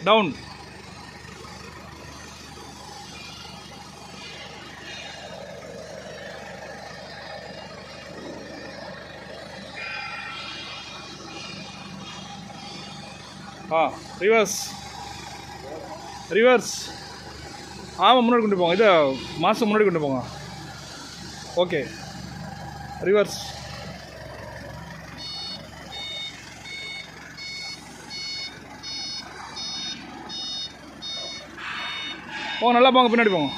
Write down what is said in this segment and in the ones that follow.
Down. Reverse reverse. ஆமாம், முன்னாடி கொண்டு போங்க. இதை மாதம் முன்னாடி கொண்டு போங்க. Okay, reverse. போங்க, நல்லா போங்க, பின்னாடி போங்க.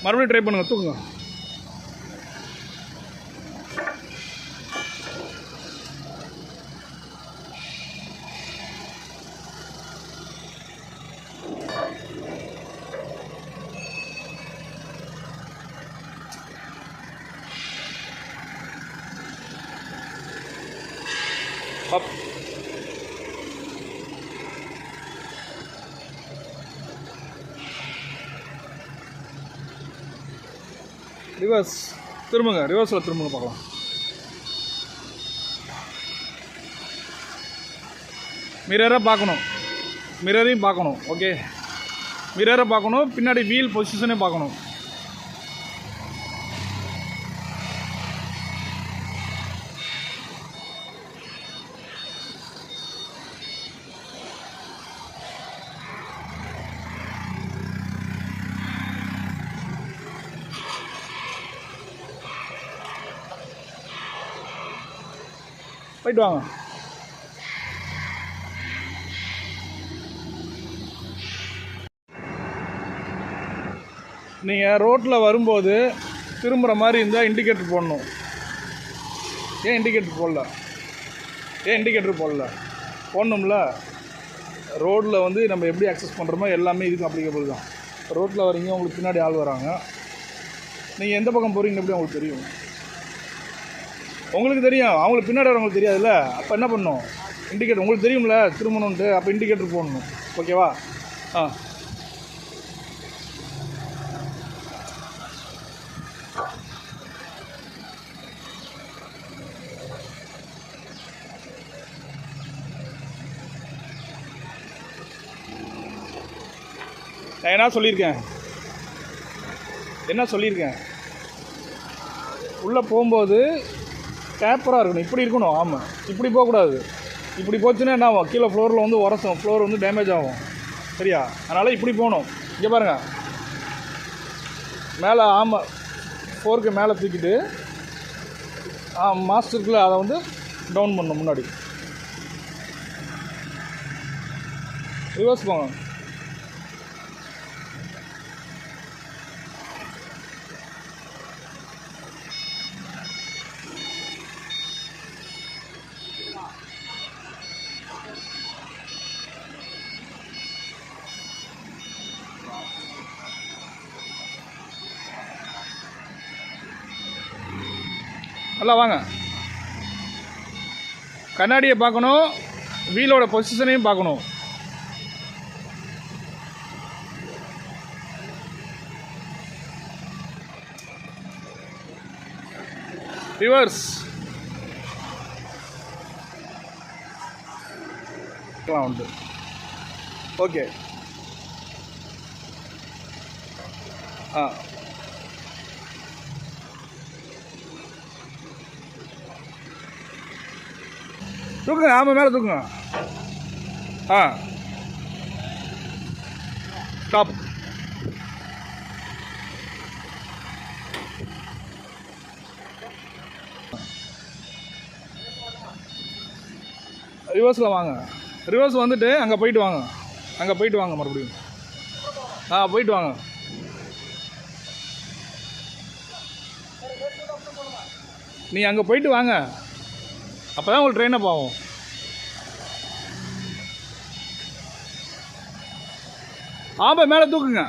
மறுபடியும் ட்ரை பண்ணுங்கள், தூக்குங்க. அப். ரிவர்ஸ் திரும்புங்க, ரிவர்ஸில் திரும்புங்க பார்க்கலாம். மிரரை பார்க்கணும், மிரரையும் பார்க்கணும். ஓகே, மிரரை பார்க்கணும், பின்னாடி வீல் பொசிஷனே பார்க்கணும். போயிட்டு வாங்க. நீங்கள் ரோட்டில் வரும்போது திரும்புகிற மாதிரி இருந்தால் இண்டிகேட்டர் போடணும். ஏன் இண்டிகேட்டர் போடல? போடணும்ல. ரோட்டில் வந்து நம்ம எப்படி அக்சஸ் பண்ணுறோமோ எல்லாமே இதுக்கு அப்ளிகபிள் தான். ரோட்டில் வரீங்க, உங்களுக்கு பின்னாடி ஆள் வராங்க, நீங்கள் எந்த பக்கம் போகிறீங்கன்னு எப்படி உங்களுக்கு தெரியும்? உங்களுக்கு தெரியும், அவங்களுக்கு பின்னாடி வரவங்களுக்கு தெரியாதுல்ல. அப்போ என்ன பண்ணணும்? இண்டிகேட்டர் உங்களுக்கு தெரியும்ல திரும்பணுன்ட்டு, அப்போ இண்டிகேட்டர் போடணும். ஓகேவா? நான் என்ன சொல்லியிருக்கேன்? உள்ளே போகும்போது டேப்பராக இருக்கணும், இப்படி இருக்கணும். ஆமாம், இப்படி போகக்கூடாது. இப்படி போச்சுன்னா என்ன ஆகும்? கீழே ஃப்ளோரில் வந்து உரசும், ஃப்ளோர் வந்து டேமேஜ் ஆகும். சரியா? அதனால் இப்படி போகணும். இங்கே பாருங்கள், மேலே ஃபோர்க்கு மேலே தூக்கிட்டு மாஸ்டருக்குள்ளே அதை வந்து டவுன் பண்ணணும். முன்னாடி ரிவர்ஸ் போங்க. நல்லா வாங்க. கண்ணாடியை பார்க்கணும், வீலோட பொசிஷனையும் பார்க்கணும். ரிவர்ஸ் உண்டு. ஓகே, தூக்குங்க. ஆமாம், மேலே தூக்குங்க. ஸ்டாப். ரிவர்ஸில் வாங்க. ரிவர்ஸ் வந்துட்டு அங்கே போயிட்டு வாங்க. மறுபடியும் போயிட்டு வாங்க. நீ அங்கே போயிட்டு வாங்க, அப்போ தான் உங்களுக்கு ட்ரெயின் அப் ஆகும். ஆமாம், மேலே தூக்குங்க.